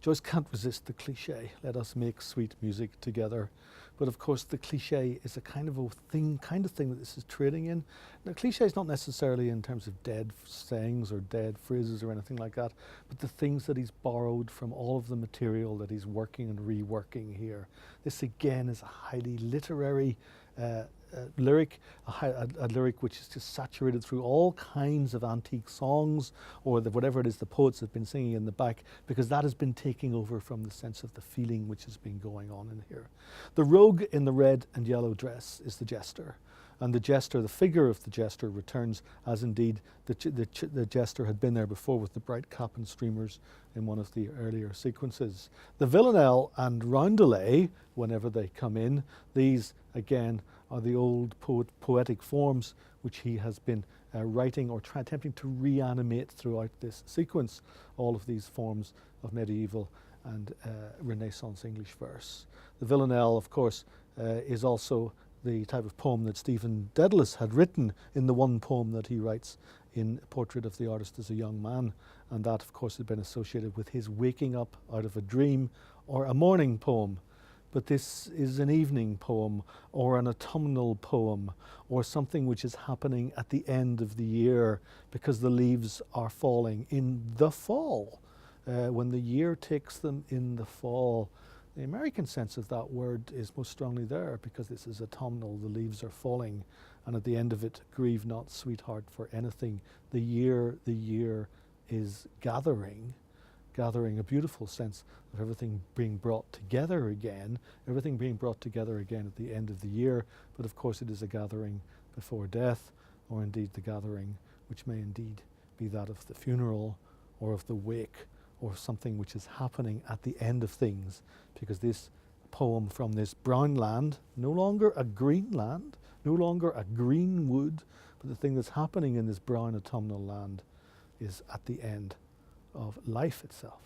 Joyce can't resist the cliche, let us make sweet music together. But of course the cliche is a kind of thing that this is trading in. Now cliche is not necessarily in terms of dead sayings or dead phrases or anything like that, but the things that he's borrowed from all of the material that he's working and reworking here. This again is a highly literary lyric, a lyric which is just saturated through all kinds of antique songs, or whatever it is the poets have been singing in the back, because that has been taking over from the sense of the feeling which has been going on in here. The rogue in the red and yellow dress is the jester, and the jester, the figure of the jester, returns as indeed the jester had been there before with the bright cap and streamers in one of the earlier sequences. The villanelle and roundelay, whenever they come in, these again are the old poetic forms which he has been writing or attempting to reanimate throughout this sequence, all of these forms of medieval and Renaissance English verse. The villanelle, of course, is also the type of poem that Stephen Dedalus had written in the one poem that he writes in Portrait of the Artist as a Young Man, and that of course had been associated with his waking up out of a dream or a morning poem. But this is an evening poem or an autumnal poem or something which is happening at the end of the year because the leaves are falling in the fall, when the year takes them in the fall. The American sense of that word is most strongly there because this is autumnal, the leaves are falling, and at the end of it, grieve not, sweetheart, for anything. The year is gathering a beautiful sense of everything being brought together again, at the end of the year, but of course it is a gathering before death, or indeed the gathering which may indeed be that of the funeral or of the wake, or something which is happening at the end of things, because this poem from this brown land, no longer a green land, no longer a green wood, but the thing that's happening in this brown autumnal land is at the end of life itself.